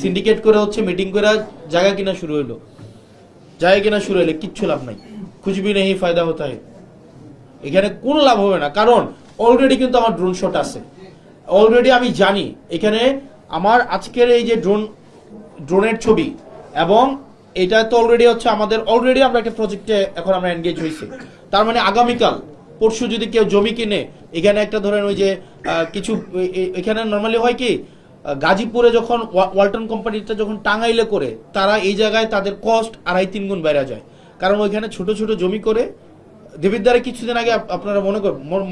Syndicate করে হচ্ছে meeting করে জায়গা কিনা শুরু হলো, কিচ্ছু লাভ নাই, কুছ ভি নেই ফায়দা হতা है। এখানে কোনো লাভ হবে না, কারণ অলরেডি কিন্তু আমার ড্রোন শট আছে, অলরেডি আমি জানি এখানে আমার আজকের এই যে ড্রোনের ছবি, এবং এটা তো অলরেডি হচ্ছে আমাদের অলরেডি আমরা একটা প্রজেক্টে এখন আমরা এনগেজ হয়েছি। তার মানে আগামীকাল পরশু যদি কেউ জমি কিনে, এখানে একটা ধরেন ওই যে কিছু এখানে নর্মালি হয় কি, গাজীপুরে যখন ওয়ালটন কোম্পানিটা যখন টাঙ্গাইলে করে, তারা এই জায়গায় তাদের কস্ট 2.5-3 গুণ বেড়ে যায়, কারণ ওইখানে ছোট ছোট জমি করে। দেবিদ্বারে কিছুদিন আগে আপনারা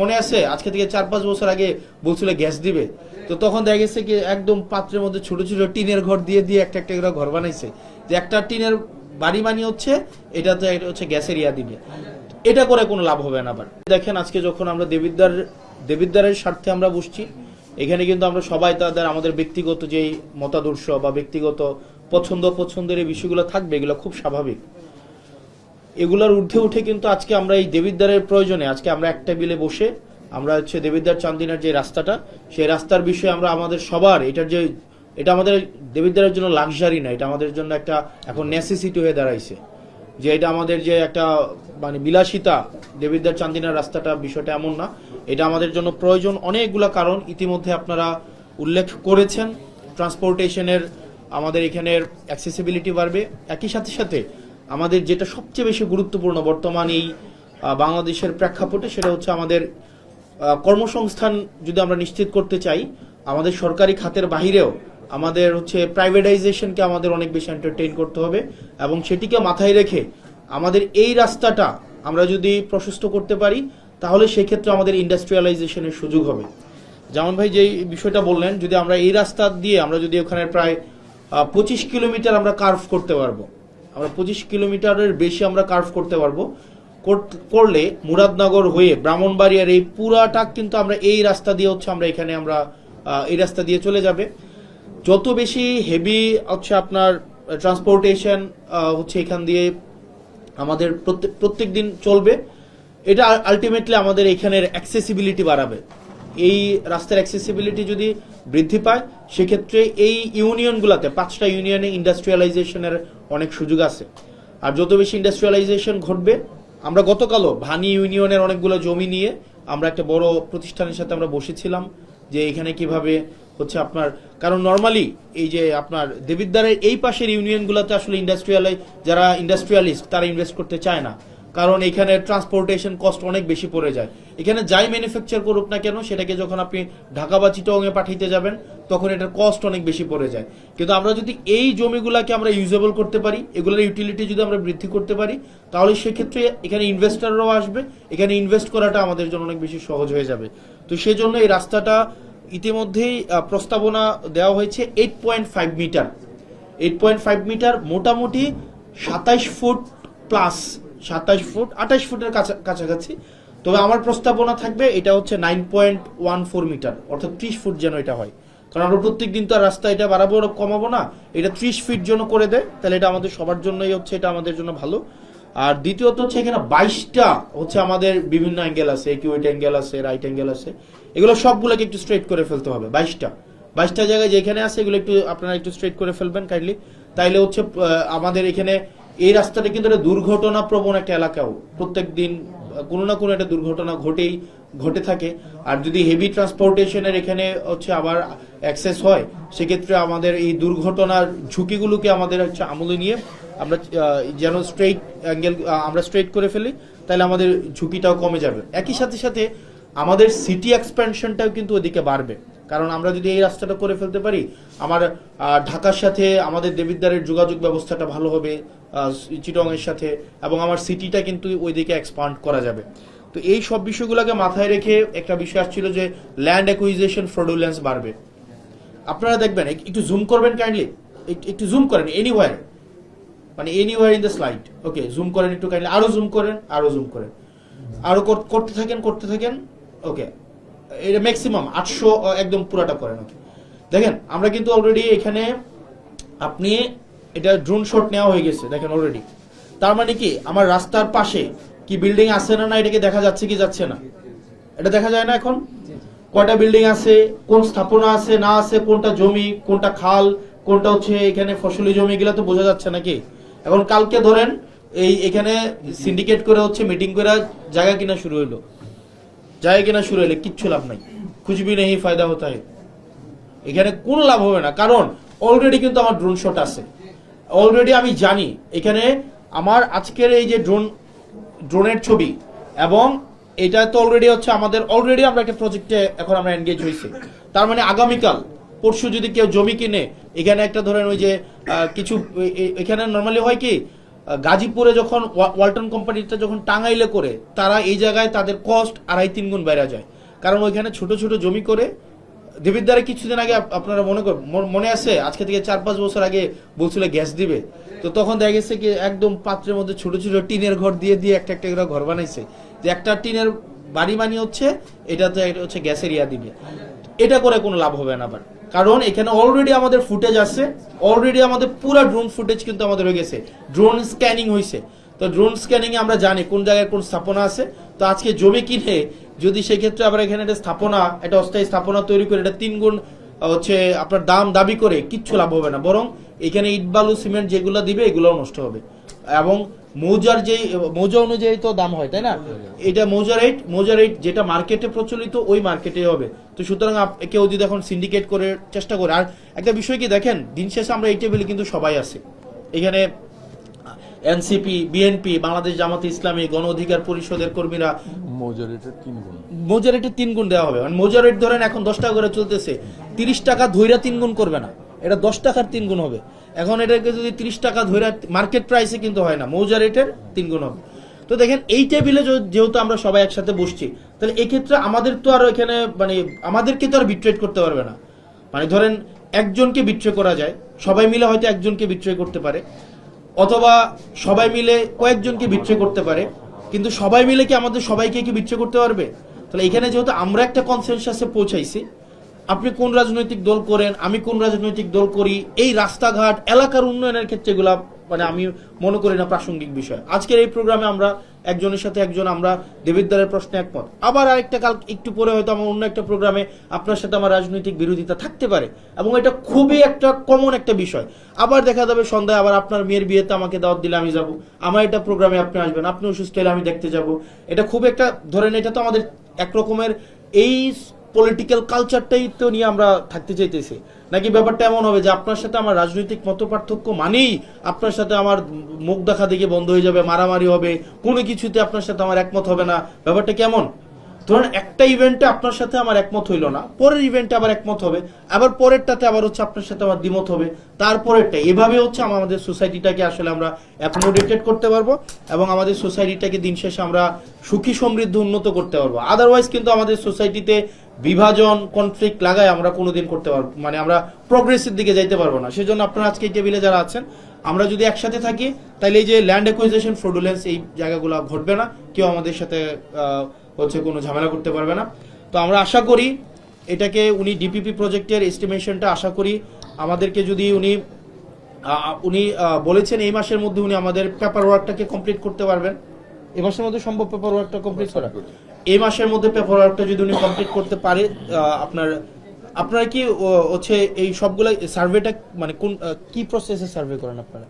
মনে আছে, আজকে থেকে 4-5 বছর আগে বলছিল গ্যাস দিবে, তো তখন দেখা গেছে কি একদম পাত্রের মধ্যে ছোট ছোট টিনের ঘর দিয়ে দিয়ে একটা একটা ঘর বানাইছে, যে একটা টিনের বাড়ি বানিয়ে হচ্ছে এটাতে হচ্ছে গ্যাসের ইয়া দিবে। এটা করে কোনো লাভ হবে না। আবার দেখেন আজকে যখন আমরা দেবিদ্বারের স্বার্থে আমরা বসছি, এখানে কিন্তু আমরা সবাই তাদের আমাদের ব্যক্তিগত যে মতাদর্শ বা ব্যক্তিগত পছন্দের এই বিষয়গুলো থাকবে, এগুলো খুব স্বাভাবিক। এগুলোর ঊর্ধ্বে উঠে কিন্তু আজকে আমরা এই দেবিদ্বারের প্রয়োজনে আজকে আমরা এক টেবিলে বসে আমরা হচ্ছে দেবিদ্বার চান্দিনার যে রাস্তাটা, সেই রাস্তার বিষয়ে আমরা আমাদের সবার এটা আমাদের দেবিদ্বারের জন্য লাক্সারি না, এটা আমাদের জন্য একটা এখন নেসেসিটি হয়ে দাঁড়াইছে, যে এটা আমাদের যে একটা মানে বিলাসিতা। দেবিদ্বার চান্দিনার রাস্তাটা বিষয়টা এমন না, এটা আমাদের জন্য প্রয়োজন অনেকগুলো কারণ ইতিমধ্যে আপনারা উল্লেখ করেছেন। ট্রান্সপোর্টেশনের আমাদের এখানের অ্যাক্সেসিবিলিটি বাড়বে, একই সাথে সাথে আমাদের যেটা সবচেয়ে বেশি গুরুত্বপূর্ণ বর্তমান এই বাংলাদেশের প্রেক্ষাপটে, সেটা হচ্ছে আমাদের কর্মসংস্থান যদি আমরা নিশ্চিত করতে চাই, আমাদের সরকারি খাতের বাহিরেও আমাদের হচ্ছে প্রাইভেটাইজেশনকে আমাদের অনেক বেশি এন্টারটেইন করতে হবে, এবং সেটিকে মাথায় রেখে আমাদের এই রাস্তাটা আমরা যদি প্রশস্ত করতে পারি, তাহলে সেক্ষেত্রে আমাদের ইন্ডাস্ট্রিয়ালাইজেশনের সুযোগ হবে। যেমন ভাই যেই বিষয়টা বললেন, যদি আমরা এই রাস্তা দিয়ে আমরা যদি ওখানে প্রায় 25 কিলোমিটার আমরা কার্ভ করতে পারবো, আমরা 25 কিলোমিটারের বেশি আমরা কার্ভ করতে পারবো, করলে মুরাদনগর হয়ে ব্রাহ্মণবাড়িয়ার এই পুরাটা কিন্তু আমরা এই রাস্তা দিয়ে হচ্ছে আমরা এখানে আমরা এই রাস্তা দিয়ে চলে যাবে। যত বেশি হেভি হচ্ছে আপনার ট্রান্সপোর্টেশন হচ্ছে এখান দিয়ে আমাদের প্রত্যেক দিন চলবে, এটা আলটিমেটলি আমাদের এখানের অ্যাক্সেসিবিলিটি বাড়াবে। এই রাস্তার অ্যাক্সেসিবিলিটি যদি বৃদ্ধি পায়, সেক্ষেত্রে এই ইউনিয়নগুলোতে 5টা ইউনিয়নে ইন্ডাস্ট্রিয়ালাইজেশনের অনেক সুযোগ আছে। আর যত বেশি ইন্ডাস্ট্রিয়ালাইজেশন ঘটবে, আমরা গতকালও ভানি ইউনিয়নের অনেকগুলো জমি নিয়ে আমরা একটা বড় প্রতিষ্ঠানের সাথে আমরা বসেছিলাম, যে এখানে কিভাবে হচ্ছে আপনার, কারণ নর্মালি এই যে আপনার দেবিদ্বারের এই পাশের ইউনিয়নগুলোতে আসলে যারা ইন্ডাস্ট্রিয়ালিস্ট তারা ইনভেস্ট করতে চায় না, কারণ এখানে ট্রান্সপোর্টেশন কস্ট অনেক বেশি পড়ে যায়। এখানে যাই ম্যানুফ্যাকচার করুক না কেন, সেটাকে যখন আপনি ঢাকা বা চিটাগংয়ে পাঠাইতে যাবেন, তখন এটার কস্ট অনেক বেশি পড়ে যায়। কিন্তু আমরা যদি এই জমিগুলোকে আমরা ইউজেবল করতে পারি, এগুলোর ইউটিলিটি যদি আমরা বৃদ্ধি করতে পারি, তাহলে সেক্ষেত্রে এখানে ইনভেস্টররাও আসবে, এখানে ইনভেস্ট করাটা আমাদের জন্য অনেক বেশি সহজ হয়ে যাবে। তো সেজন্য এই রাস্তাটা ইতিমধ্যেই প্রস্তাবনা দেওয়া হয়েছে 8.5 মিটার, 8.5 মিটার, মোটামুটি 27 ফুট প্লাস, 27 ফুট 28 ফুটের কাছাকাছি। তবে আমার প্রস্তাবনা থাকবে এটা হচ্ছে 9.14 মিটার, অর্থাৎ 30 ফুট যেন এটা হয়, কারণ আমরা প্রত্যেক দিন তো রাস্তা এটা বাড়াবো কমাবো না, এটা 30 ফিট যেন করে দেয়, তাহলে এটা আমাদের সবার জন্যই হচ্ছে এটা আমাদের জন্য ভালো। আর দ্বিতীয়ত হচ্ছে এখানে 22টা হচ্ছে আমাদের বিভিন্ন অ্যাঙ্গেল আছে, একিউয়েট অ্যাঙ্গেল আছে, রাইট অ্যাঙ্গেল আছে, এগুলো সবগুলোকে একটু স্ট্রেট করে ফেলতে হবে। 22টা জায়গায় যেখানে আছে এগুলো একটু আপনারা একটু স্ট্রেট করে ফেলবেন কাইন্ডলি, তাইলে হচ্ছে আমাদের এখানে এই রাস্তাটা কিন্তু একটা দুর্ঘটনা প্রবণ একটা এলাকাও, প্রত্যেক দিন কোনো না কোনো একটা দুর্ঘটনা ঘটে থাকে। আর যদি হেভি ট্রান্সপোর্টেশনের এখানে হচ্ছে আবার অ্যাক্সেস হয়, সেক্ষেত্রে আমাদের এই দুর্ঘটনার ঝুঁকিগুলোকে আমাদের হচ্ছে আমলে নিয়ে আমরা যেন স্ট্রেইট অ্যাঙ্গেল আমরা স্ট্রেইট করে ফেলি, তাহলে আমাদের ঝুঁকিটাও কমে যাবে। একই সাথে সাথে আমাদের সিটি এক্সপ্যানশনটাও কিন্তু ওদিকে বাড়বে, কারণ আমরা যদি এই রাস্তাটা করে ফেলতে পারি, আমার ঢাকার সাথে আমাদের দেবিদ্বারের যোগাযোগ ব্যবস্থাটা ভালো হবে, চিটংয়ের সাথে, এবং আমার সিটিটা কিন্তু ওইদিকে এক্সপান্ড করা যাবে। তো এই সব বিষয়গুলোকে মাথায় রেখে একটা বিষয় আসছিল যে ল্যান্ড অ্যাকুইজিশন ফ্রডুলেন্স বাড়বে। আপনারা দেখবেন, একটু জুম করবেন কাইন্ডলি, একটু জুম করেন এনিওয়্যার, মানে anywhere in the slide. Okay, zoom করেন একটু কাইন্ডলি, আরো জুম করেন, আরো করতে থাকেন। ওকে, এটা ম্যাক্সিমাম 800 একদম পুরাটা করেন। ওকে, দেখেন আমরা কিন্তু অলরেডি এখানে আপনি এটা ড্রোন শট নেওয়া হয়ে গেছে, দেখেন অলরেডি। তার মানে কি আমার রাস্তার পাশে কি বিল্ডিং আছে না এটাকে দেখা যাচ্ছে কি যাচ্ছে না, এটা দেখা যায় না এখন, কয়টা বিল্ডিং আছে, কোন স্থাপনা আছে না আছে, কোনটা জমি, কোনটা খাল, কোনটা হচ্ছে এখানে ফসলি জমি, এগুলা তো বোঝা যাচ্ছে নাকি। এখন কালকে ধরেন এখানে সিন্ডিকেট করে হচ্ছে মিটিং করে জায়গা কিনা শুরু হলো, কিচ্ছু লাভ নাই, খুঁজবি নেই ফায়দা হতা হয়, এখানে কোনো লাভ হবে না। কারণ অলরেডি কিন্তু আমার ড্রোন শট আছে, অলরেডি আমি জানি এখানে আমার আজকের এই যে ড্রোনের ছবি, এবং এটা তো অলরেডি হচ্ছে আমাদের অলরেডি আমরা একটা প্রজেক্টে এখন আমরা এনগেজ হয়েছি। তার মানে আগামীকাল পরশু যদি কেউ জমি কিনে, এখানে একটা ধরেন ওই যে কিছু এখানে নর্মালি হয় কি, গাজীপুরে যখন ওয়ালটন কোম্পানিটা যখন টাঙ্গাইলে করে, তারা এই জায়গায় তাদের কস্ট 2.5-3 গুণ বেড়ে যায়। কারণ ওইখানে ছোট ছোট জমি করে দেবিদ্বারে কিছুদিন আগে আপনারা মনে আছে, আজকে থেকে 4-5 বছর আগে বলছিল গ্যাস দিবে, তো তখন দেখা গেছে কি একদম পাত্রের মধ্যে ছোট ছোট টিনের ঘর দিয়ে দিয়ে একটা একটা করে ঘর বানাইছে, যে একটা টিনের বাড়ি বানিয়ে হচ্ছে এটাতে এটা হচ্ছে গ্যাসের ইয়া দিবে। এটা করে কোনো লাভ হবে না আবার, কারণ এখানে অলরেডি আমাদের ফুটেজ আছে, অলরেডি আমাদের পুরো ড্রোন ফুটেজ কিন্তু আমাদের হয়ে গেছে, ড্রোন স্ক্যানিং হয়েছে। তো ড্রোন স্ক্যানিং এ আমরা জানি কোন জায়গায় কোন স্থাপনা আছে। তো আজকে জমি কিনে যদি সেক্ষেত্রে আবার এখানে একটা স্থাপনা, একটা অস্থায়ী স্থাপনা তৈরি করে এটা 3 গুণ হচ্ছে আপনার দাম দাবি করে, কিচ্ছু লাভ হবে না, বরং এখানে ইট বালু সিমেন্ট যেগুলো দিবে এগুলোও নষ্ট হবে। এবং মৌজা অনুযায়ী তো দাম হয়, তাই না, এটা মৌজা রেট যেটা মার্কেটে প্রচলিত ওই মার্কেটে হবে। তো সুতরাং কেউ যদি এখন সিন্ডিকেট করে চেষ্টা করে, আর একটা বিষয় কি দেখেন, দিন শেষে আমরা এই টেবিলে কিন্তু সবাই আছে, এখানে এনসিপি, বিএনপি, বাংলাদেশ জামাতে ইসলামী, গণ অধিকার পরিষদের কর্মীরা, মৌজা রেটের 3 গুণ দেওয়া হবে। মৌজা রেট ধরেন এখন 10 টাকা করে চলতেছে, 30 টাকা ধইরা 3 গুণ করবে না, এটা 10 টাকার 3 গুণ হবে। এখন এটাকে যদি 30 টাকা ধইরা মার্কেট প্রাইসে কিন্তু হয় না, মৌজা রেটের 3 গুণ হবে। তো দেখেন এই টেবিলে যেহেতু আমরা সবাই একসাথে বসছি, তাহলে এক্ষেত্রে আমাদের তো আর এখানে মানে আমাদেরকে তো আর বিট্রেট করতে পারবে না। মানে ধরেন একজনকে বিট্রে করা যায়, সবাই মিলে হয়তো একজনকে বিট্রে করতে পারে, অথবা সবাই মিলে কয়েকজনকে বিট্রে করতে পারে, কিন্তু সবাই মিলে কি আমাদের সবাইকে কি বিট্রে করতে পারবে? তাহলে এখানে যেহেতু আমরা একটা কনসেনসাসে পৌঁছাইছি, আপনি কোন রাজনৈতিক দল করেন, আমি কোন রাজনৈতিক দল করি, এই রাস্তাঘাট এলাকার উন্নয়নের ক্ষেত্রে এগুলা মানে আমি মনে করি না প্রাসঙ্গিক বিষয়। আজকের এই প্রোগ্রামে আমরা একজনের সাথে একজন আমরা দেবিদ্বারের প্রশ্নে একমত, আবার আরেকটা কাল একটু পরে হয়তো আমার অন্য একটা প্রোগ্রামে আপনার সাথে আমার রাজনৈতিক বিরোধিতা থাকতে পারে, এবং এটা খুবই একটা কমন একটা বিষয়। আবার দেখা যাবে সন্ধ্যায় আবার আপনার মেয়ের বিয়েতে আমাকে দাওয়াত দিলে আমি যাব, আমার এটা প্রোগ্রামে আপনি আসবেন, আপনি অসুস্থ হলে আমি দেখতে যাব। এটা খুব একটা ধরেন, এটা তো আমাদের একরকমের এই পলিটিক্যাল কালচারটাই তো নিয়ে আমরা থাকতে চাইতেছি, নাকি ব্যাপারটা এমন হবে যে আপনার সাথে আমার রাজনৈতিক মত পার্থক্য মানেই আপনার সাথে আমার মুখ দেখা দেখে বন্ধ হয়ে যাবে, মারামারি হবে, কোনো কিছুতে আপনার সাথে আমার একমত হবে না। ব্যাপারটা কেমন? ধরেন একটা ইভেন্টে আপনার সাথে আমার একমত হইলো না, পরের ইভেন্টে আবার একমত হবে, আবার পরেরটাতে আবার হচ্ছে আপনার সাথে আমার দ্বিমত হবে, তারপরেরটা, এভাবে হচ্ছে আমাদের সোসাইটিটাকে আসলে আমরা অ্যাকোমোডেটেড করতে পারবো, এবং আমাদের সোসাইটিটাকে দিন শেষে আমরা সুখী সমৃদ্ধ উন্নত করতে পারবো। আদারওয়াইজ কিন্তু আমাদের সোসাইটিতে বিভাজন, কনফ্লিক্ট লাগায় আমরা কোনোদিন করতে পারবো, মানে আমরা প্রগ্রেসের দিকে যাইতে পারবো না। সেজন্য আপনারা আজকে এই টেবিলে যারা আছেন, আমরা যদি একসাথে থাকি, তাহলে এই যে ল্যান্ড অ্যাকুইজিশন ফ্রডুলেন্স এই জায়গাগুলো ঘটবে না, কেউ আমাদের সাথে হচ্ছে কোনো ঝামেলা করতে পারবে না। তো আমরা আশা করি এটাকে উনি ডিপিপি প্রজেক্টের এস্টিমেশনটা আশা করি আমাদেরকে যদি উনি বলেছেন এই মাসের মধ্যে উনি আমাদের পেপার ওয়ার্কটাকে কমপ্লিট করতে পারবেন। এই মাসের মধ্যে সম্ভব পেপার ওয়ার্কটা কমপ্লিট করা? এই মাসের মধ্যে পেপার ওয়ার্কটা যদি উনি কমপ্লিট করতে পারে, আপনারা কি হচ্ছে এই সবগুলা সার্ভেটা মানে কোন কি প্রসেসে সার্ভে করেন আপনারা?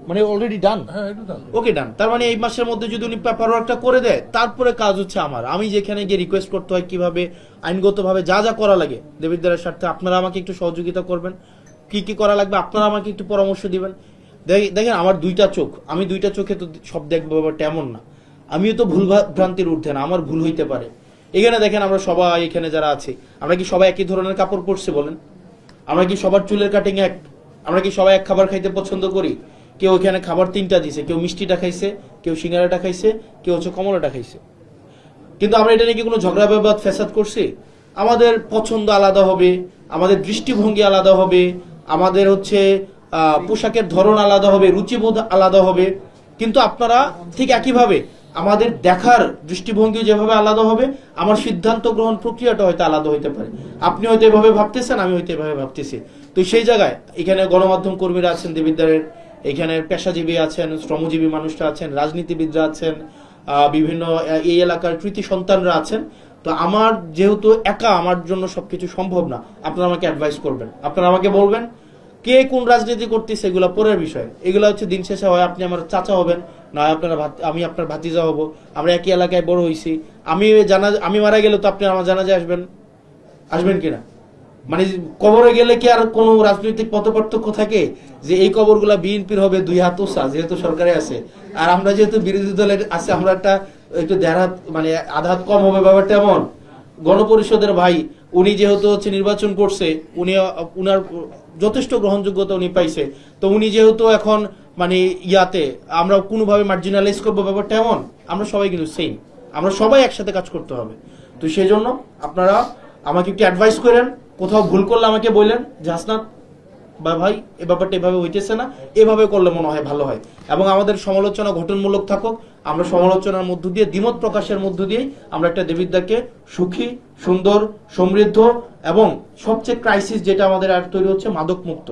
মানে অলরেডি ডান? ওকে, ডান। তার মানে এই মাসের মধ্যে যদি উনি পেপার ওয়ার্কটা করে দেয়, তারপরে কাজ হচ্ছে আমার, আমি যেখানে গিয়ে রিকোয়েস্ট করতে হয় কিভাবে আইনগতভাবে যা যা করা লাগে দেবিদ্বারের স্বার্থে, আপনারা আমাকে একটু সহযোগিতা করবেন, কি কি করা লাগবে আপনারা আমাকে একটু পরামর্শ দিবেন। দেখেন আমার 2টা চোখ, আমি 2টা চোখে তো সব দেখবো, ব্যাপারটা এমন না, আমিও তো ভুল ভ্রান্তির ঊর্ধ্বে না, আমার ভুল হইতে পারে। এখানে দেখেন আমরা সবাই এখানে যারা আছে, আমরা কি সবাই একই ধরনের কাপড় পরছে বলেন? আমরা কি সবার চুলের কাটিং এক? আমরা কি সবাই এক খাবার খাইতে পছন্দ করি? কেউ এখানে খাবার 3টা দিছে, কেউ মিষ্টিটা খাইছে, কেউ সিঙ্গারাটা খাইছে, কেউ হচ্ছে কমলাটা খাইছে, কিন্তু আমরা এটা নিয়ে কোনো ঝগড়া বিবাদ ফ্যাসাদ করছি? আমাদের পছন্দ আলাদা হবে, আমাদের দৃষ্টিভঙ্গি আলাদা হবে, আমাদের হচ্ছে পোশাকের ধরন আলাদা হবে, রুচিবোধ আলাদা হবে, কিন্তু আপনারা ঠিক একইভাবে আমাদের দেখার দৃষ্টিভঙ্গি যেভাবে আলাদা হবে, আমার সিদ্ধান্ত গ্রহণ প্রক্রিয়াটা হয়তো আলাদা হইতে পারে। আপনি হয়তো এভাবে ভাবতেছেন, আমি হয়তো এভাবে ভাবতেছি। তো সেই জায়গায় এখানে গণমাধ্যম কর্মীরা আছেন দেবিদ্বারের, এখানে পেশাজীবী আছেন, শ্রমজীবী মানুষরা আছেন, রাজনীতিবিদরা আছেন, বিভিন্ন এই এলাকার কৃতি সন্তানরা আছেন। তো তো আমার যেহেতু একা আমার জন্য সবকিছু সম্ভব না, আপনারা আমাকে অ্যাডভাইস করবেন, আপনারা আমাকে বলবেন কে কোন রাজনীতি করতেছে, এগুলো পরের বিষয়। এগুলো হচ্ছে দিন শেষে হয় আপনি আমার চাচা হবেন, না হয় আপনারা আমি আপনার ভাতিজা হব, আমরা একই এলাকায় বড় হয়েছি। আমি মারা গেলে তো আপনি আমার জানাজে আসবেন কিনা? মানে কবরে গেলে কি আর কোনো রাজনৈতিক মতপার্থক্য থাকে যে এই কবরগুলা বিএনপির হবে 2 হাত উঁচা যেহেতু সরকারে আছে, আর আমরা যেহেতু বিরোধী দলের আছে আমরা একটু 1.5 হাত মানে আধা হাত কম হবে? ব্যাপারটা এমন। গণপরিষদের ভাই উনি যেহেতু হচ্ছে নির্বাচন করছে, উনার যথেষ্ট গ্রহণযোগ্যতা উনি পাইছে, তো উনি যেহেতু এখন মানে ইয়াতে আমরা কোনোভাবে মার্জিনালাইজ করবো, ব্যাপারটা এমন। আমরা সবাই কিন্তু সেম, আমরা সবাই একসাথে কাজ করতে হবে। তো সেই জন্য আপনারা আমাকে একটু অ্যাডভাইস করেন, কোথাও ভুল করলে আমাকে বললেন যে হাসনাত ভাই এই ব্যাপারটা এভাবে হইতেছে না, এভাবে করলে মনে হয় ভালো হয়। এবং আমাদের সমালোচনা গঠনমূলক থাকুক, আমরা সমালোচনার মধ্য দিয়ে দ্বিমত প্রকাশের মধ্য দিয়েই আমরা একটা দেবিদ্বারকে সুখী, সুন্দর, সমৃদ্ধ এবং সবচেয়ে ক্রাইসিস যেটা আমাদের আর তৈরি হচ্ছে মাদক মুক্ত।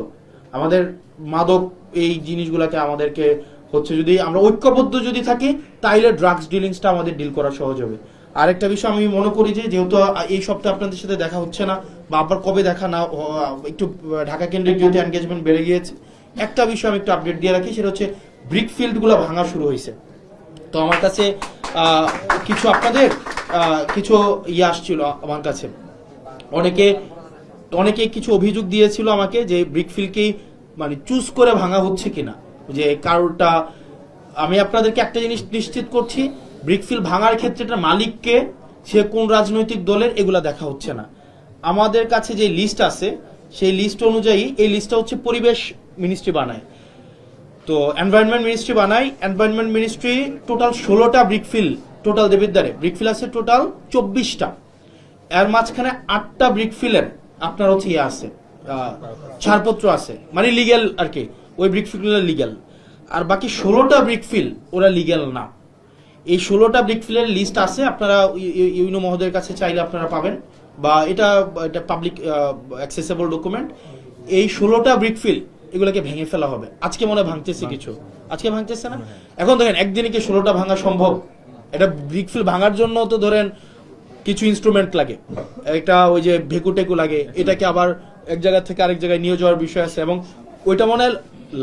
আমাদের মাদক এই জিনিসগুলোকে আমাদেরকে হচ্ছে যদি আমরা ঐক্যবদ্ধ যদি থাকি তাইলে ড্রাগস ডিলিংসটা আমাদের ডিল করা সহজ হবে। আরেকটা বিষয় আমি মনে করি যে যেহেতু এই সপ্তাহে আপনাদের সাথে দেখা হচ্ছে না বা আবার কবে দেখা না, একটু ঢাকা কেন্দ্রিক যেহেতু এনগেজমেন্ট বেড়ে গিয়েছে, একটা বিষয় আমি একটু আপডেট দিয়ে রাখি, সেটা হচ্ছে ব্রিক ফিল্ড গুলো ভাঙা শুরু হয়েছে। তো আমার কাছে কিছু আপনাদের কিছু আসছিল আমার কাছে, অনেকে কিছু অভিযোগ দিয়েছিল আমাকে যে ব্রিক ফিল্ডকেই মানে চুজ করে ভাঙা হচ্ছে কিনা, যে কারোরটা। আমি আপনাদেরকে একটা জিনিস নিশ্চিত করছি, ব্রিকফিল্ড ভাঙার ক্ষেত্রে এটা মালিককে, সে কোন রাজনৈতিক দলের, এগুলা দেখা হচ্ছে না। আমাদের কাছে যে লিস্ট আছে সেই লিস্ট অনুযায়ী, এই লিস্টটা হচ্ছে পরিবেশ মিনিস্ট্রি বানায়, তো এনভায়রনমেন্ট মিনিস্ট্রি বানায়। এনভায়রনমেন্ট মিনিস্ট্রি টোটাল 16টা ব্রিকফিল্ড, টোটাল দেবিদ্বারে ব্রিকফিল্ড আছে টোটাল 24টা, এর মাঝখানে 8টা ব্রিকফিল্ডের আপনার হচ্ছে ইয়ে আছে, ছাড়পত্র আছে, মানে লিগ্যাল আর কি, ওই ব্রিকফিল্ড লিগ্যাল। আর বাকি 16টা ব্রিকফিল্ড ওরা লিগ্যাল না। এই 16টা ব্রিকফিল্ডের লিস্ট আছে, আপনারা ইউনো মহোদয়ের কাছে চাইলে আপনারা পাবেন, বা এটা পাবলিক অ্যাক্সেসেবল ডকুমেন্ট। এই 16টা ব্রিকফিল্ড এগুলোকে ভেঙে ফেলা হবে। আজকে মনে ভাঙতেছে কিছু, আজকে ভাঙতেছে না। এখন দেখেন একদিনে কি 16টা ভাঙা সম্ভব? এটা ব্রিকফিল্ড ভাঙার জন্য তো ধরেন কিছু ইনস্ট্রুমেন্ট লাগে, একটা ওই যে ভেকুটেকু লাগে, এটাকে আবার এক জায়গা থেকে আরেক জায়গায় নিয়ে যাওয়ার বিষয় আছে। এবং ওইটা মনে হয়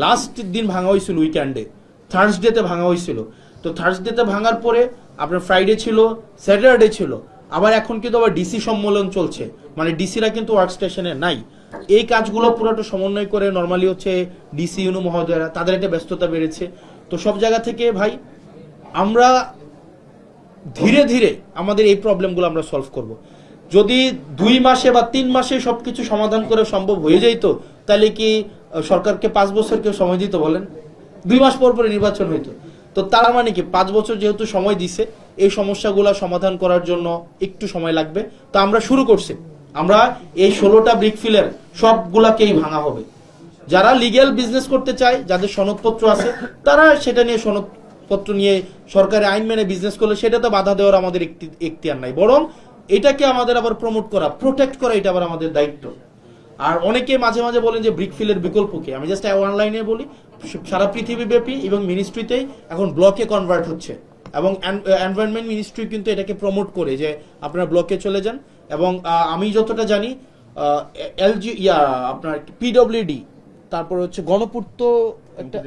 লাস্ট দিন ভাঙা হয়েছিল উইকেন্ডে, থার্সডেতে ভাঙা হয়েছিল। তো থার্সডেতে ভাঙার পরে আপনার ফ্রাইডে ছিল, স্যাটারডে ছিল, আবার এখন কিন্তু আবার ডিসি সম্মেলন চলছে, মানে ডিসিরা কিন্তু ওয়ার্ক স্টেশনে নাই। এই কাজগুলো পুরোটা সমন্বয় করে নর্মালি হচ্ছে ডিসি ইউনো মহোদয়রা, তাদের একটা ব্যস্ততা বেড়েছে। তো সব জায়গা থেকে ভাই আমরা ধীরে ধীরে আমাদের এই প্রবলেমগুলো আমরা সলভ করব। যদি 2 মাসে বা 3 মাসে সবকিছু সমাধান করে সম্ভব হয়ে যাইতো, তাহলে কি সরকারকে 5 বছর কেউ সময় দিত বলেন? 2 মাস পর পরে নির্বাচন হইতো। তো তারা মানে কি 5 বছর যেহেতু সময় দিছে, এই সমস্যাগুলো সমাধান করার জন্য একটু সময় লাগবে। তো আমরা শুরু করছি, আমরা এই 16টা ব্রিকফিল্ডের সবগুলাকেই ভাঙা হবে। যারা লিগ্যাল বিজনেস করতে চায়, যাদের সনদপত্র আছে, তারা সেটা নিয়ে সনদপত্র নিয়ে সরকারি আইন মেনে বিজনেস করলে সেটা তো বাধা দেওয়ার আমাদের এখতিয়ার নাই, বরং এটাকে আমাদের আবার প্রমোট করা, প্রোটেক্ট করা, এটা আবার আমাদের দায়িত্ব। আর অনেকে মাঝে মাঝে বলেন যে ব্রিকফিল্ডের বিকল্প কি, আমি জাস্ট অনলাইনে বলি, সারা পৃথিবী ব্যাপী এবং মিনিস্ট্রিতেই এখন ব্লকে কনভার্ট হচ্ছে, এবং এনভায়রনমেন্ট মিনিস্ট্রি কিন্তু এটাকে প্রমোট করে যে আপনারা ব্লকে চলে যান। এবং আমি যতটা জানি আপনার পিডব্লিউডি, তারপর হচ্ছে গণপূর্ত একটা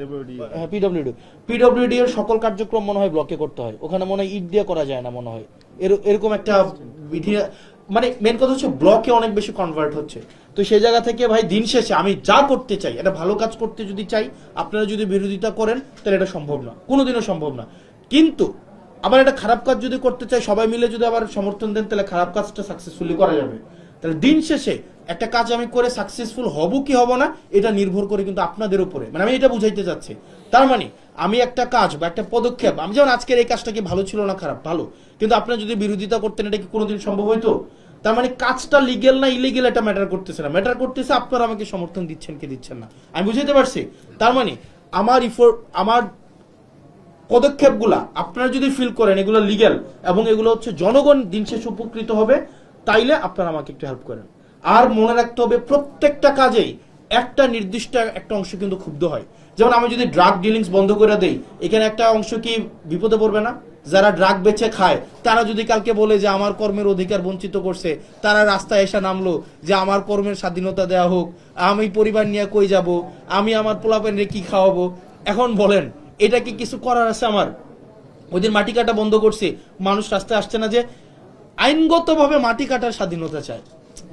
পিডব্লিউডি এর সকল কার্যক্রম মনে হয় ব্লকে করতে হয়, ওখানে মনে হয় ইট দিয়ে করা যায় না মনে হয়, এরকম একটা বিধি। মানে মেন কথা হচ্ছে ব্লকে অনেক বেশি কনভার্ট হচ্ছে। তো সেই জায়গা থেকে ভাই দিন শেষে আমি যা করতে চাই, এটা ভালো কাজ করতে যদি চাই, আপনারা যদি বিরোধিতা করেন তাহলে এটা সম্ভব না, কোনোদিনও সম্ভব না। কিন্তু আবার একটা খারাপ কাজ যদি করতে চাই, সবাই মিলে যদি আবার সমর্থন দেন, তাহলে খারাপ কাজটা সাকসেসফুলি করা যাবে। তাহলে দিন শেষে একটা কাজ আমি করে সাকসেসফুল হব কি হব না, এটা নির্ভর করে কিন্তু আপনাদের উপরে। মানে আমি এটা বুঝাইতে চাচ্ছি, তার মানে আমি একটা কাজ বা একটা পদক্ষেপ, আমি যেমন আজকের এই কাজটা কি ভালো ছিল না খারাপ, ভালো, কিন্তু আপনারা যদি বিরোধিতা করতেন, এটা কি কোনোদিন সম্ভব হইতো? তার মানে কাজটা লিগেল না ইলিগেল এটা ম্যাটার করতেছে না, ম্যাটার করতেছে আপনারা আমাকে সমর্থন দিচ্ছেন কি দিচ্ছেন না। আমি বুঝাইতে পারছি? তার মানে আমার পদক্ষেপগুলা আপনারা যদি ফিল করেন এগুলো লিগ্যাল এবং এগুলো হচ্ছে জনগণ দিন শেষে উপকৃত হবে, তাইলে আপনারা আমাকে একটু হেল্প করেন। আর মনে রাখতে হবে প্রত্যেকটা কাজেই একটা নির্দিষ্ট একটা অংশ কিন্তু ক্ষুব্ধ হয়। যেমন আমি যদি ড্রাগ ডিলিংস বন্ধ করে দেই, এখানে একটা অংশ কি বিপদে পড়বে না? যারা ড্রাগ বেচে খায় তারা যদি কালকে বলে যে আমার কর্মের অধিকার বঞ্চিত করছে, তারা রাস্তায় এসে নামলো যে আমার কর্মের স্বাধীনতা দেওয়া হোক, আমি পরিবার নিয়ে কই যাব, আমি আমার পোলাপেনরে কি খাওয়াবো, এখন বলেন এটা কি কিছু করার আছে আমার? ওই দিন মাটি কাটা বন্ধ করছে, মানুষ রাস্তায় আসছে না যে আইনগতভাবে মাটি কাটার স্বাধীনতা চায়,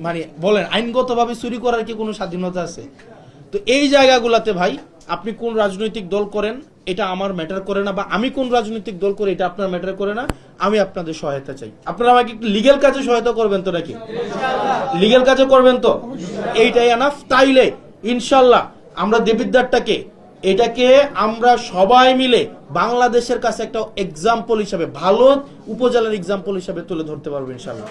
মানে বলেন আইনগতভাবে চুরি করার কি কোনো স্বাধীনতা আছে? তো এই জায়গাগুলাতে ভাই আপনি কোন রাজনৈতিক দল করেন এটা আমার ম্যাটার করে না, বা আমি কোন রাজনৈতিক দল করি এটা আপনার ম্যাটার করে না। আমি আপনাদের সহায়তা চাই, আপনারা আমাকে একটু লিগ্যাল কাজে সহায়তা করবেন তো নাকি? লিগ্যাল কাজে করবেন তো? এইটাই এনাফ। তাইলে ইনশাল্লাহ আমরা দেবিদ্বারটাকে এটাকে আমরা সবাই মিলে বাংলাদেশের কাছে একটা এক্সাম্পল হিসাবে, ভালো উপজেলার এক্সাম্পল হিসাবে তুলে ধরতে পারবো ইনশাল্লাহ।